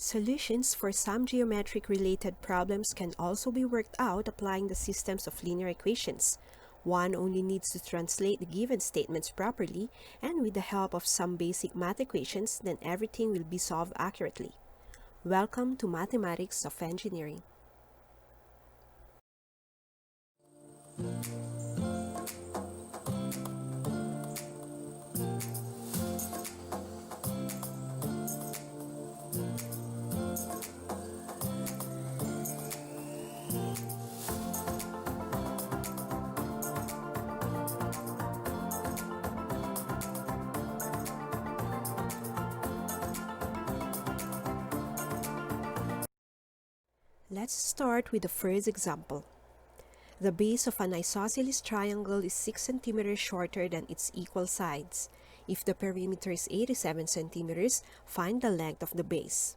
Solutions for some geometric-related problems can also be worked out applying the systems of linear equations. One only needs to translate the given statements properly, and with the help of some basic math equations, then everything will be solved accurately. Welcome to Mathematics of Engineering. Let's start with the first example. The base of an isosceles triangle is 6 cm shorter than its equal sides. If the perimeter is 87 cm, find the length of the base.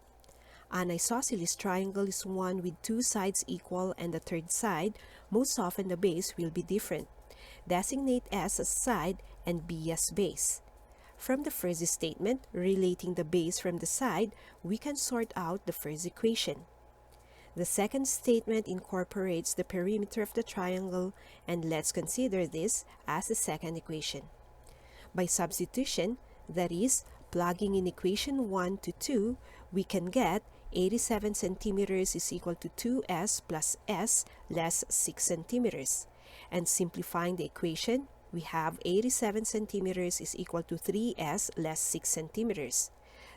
An isosceles triangle is one with two sides equal and the third side. Most often the base will be different. Designate S as side and B as base. From the first statement, relating the base from the side, we can sort out the first equation. The second statement incorporates the perimeter of the triangle, and let's consider this as the second equation. By substitution, that is, plugging in equation 1 to 2, we can get 87 centimeters is equal to 2s plus s less 6 centimeters. And simplifying the equation, we have 87 centimeters is equal to 3s less 6 centimeters.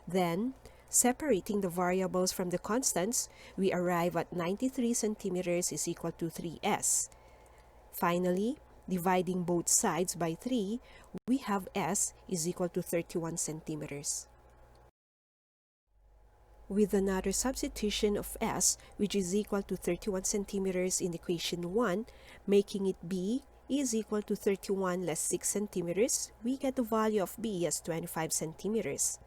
Then, separating the variables from the constants, we arrive at 93 centimeters is equal to 3s. Finally, dividing both sides by 3, we have s is equal to 31 centimeters. With another substitution of s, which is equal to 31 centimeters in equation 1, making it b is equal to 31 less 6 centimeters, we get the value of b as 25 centimeters.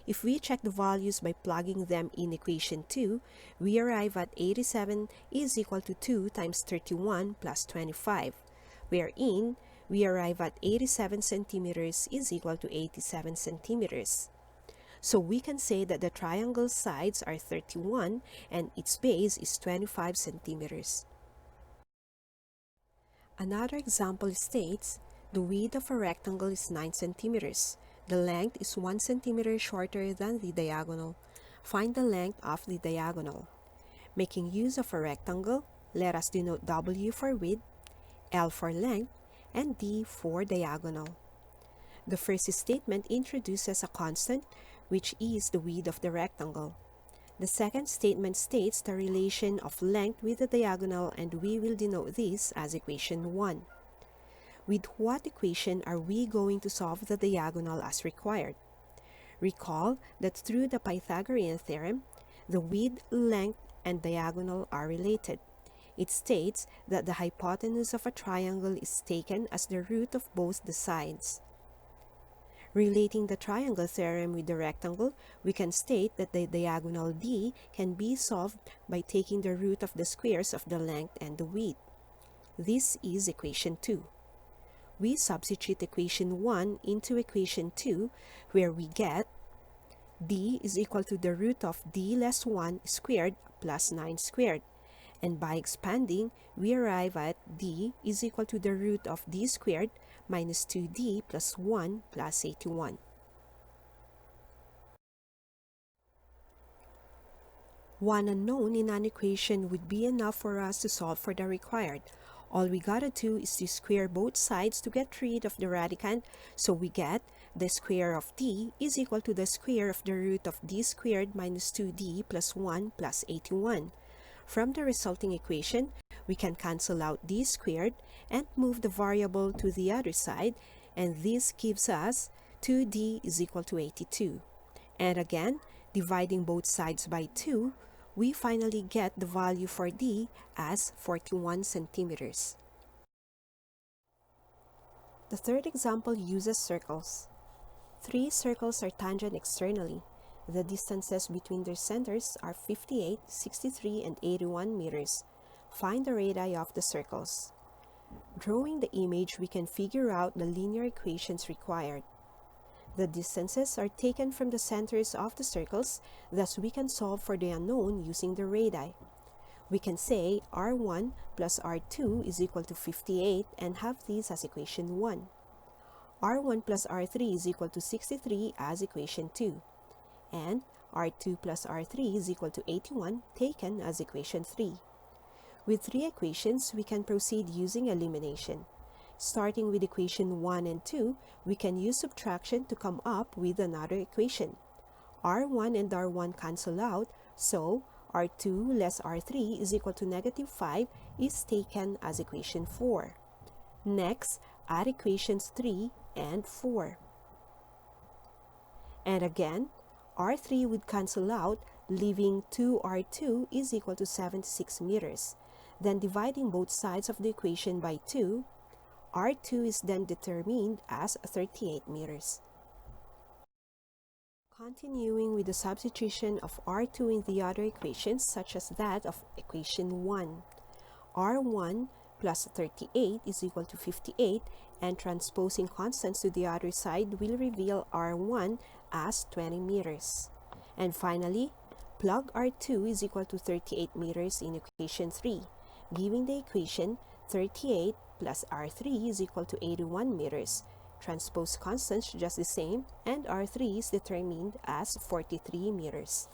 If we check the values by plugging them in equation 2, we arrive at 87 is equal to 2 times 31 plus 25, wherein we arrive at 87 centimeters is equal to 87 centimeters. So we can say that the triangle's sides are 31 and its base is 25 centimeters. Another example states the width of a rectangle is 9 centimeters. The length is 1 centimeter shorter than the diagonal. Find the length of the diagonal. Making use of a rectangle, let us denote W for width, L for length, and D for diagonal. The first statement introduces a constant, which is the width of the rectangle. The second statement states the relation of length with the diagonal, and we will denote this as equation 1. With what equation are we going to solve the diagonal as required? Recall that through the Pythagorean Theorem, the width, length, and diagonal are related. It states that the hypotenuse of a triangle is taken as the root of both the sides. Relating the triangle theorem with the rectangle, we can state that the diagonal D can be solved by taking the root of the squares of the length and the width. This is equation 2. We substitute equation 1 into equation 2, where we get d is equal to the root of d less 1 squared plus 9 squared. And by expanding, we arrive at d is equal to the root of d squared minus 2d plus 1 plus 81. One unknown in an equation would be enough for us to solve for the required. All we gotta do is to square both sides to get rid of the radicand, so we get the square of d is equal to the square of the root of d squared minus 2d plus 1 plus 81. From the resulting equation, we can cancel out d squared and move the variable to the other side, and this gives us 2d is equal to 82. And again, dividing both sides by 2, we finally get the value for d as 41 centimeters. The third example uses circles. 3 circles are tangent externally. The distances between their centers are 58, 63, and 81 meters. Find the radii of the circles. Drawing the image, we can figure out the linear equations required. The distances are taken from the centers of the circles, thus we can solve for the unknown using the radii. We can say r1 plus r2 is equal to 58 and have this as equation 1. r1 plus r3 is equal to 63 as equation 2. And r2 plus r3 is equal to 81 taken as equation 3. With 3 equations, we can proceed using elimination. Starting with equation 1 and 2, we can use subtraction to come up with another equation. r1 and r1 cancel out, so r2 less r3 is equal to negative 5 is taken as equation 4. Next, add equations 3 and 4. And again, r3 would cancel out, leaving 2r2 is equal to 76 meters. Then dividing both sides of the equation by 2, r2 is then determined as 38 meters. Continuing with the substitution of r2 in the other equations, such as that of equation 1. r1 plus 38 is equal to 58, and transposing constants to the other side will reveal r1 as 20 meters. And finally, plug r2 is equal to 38 meters in equation 3, giving the equation 38 plus r3 is equal to 81 meters. Transpose constants just the same, and r3 is determined as 43 meters.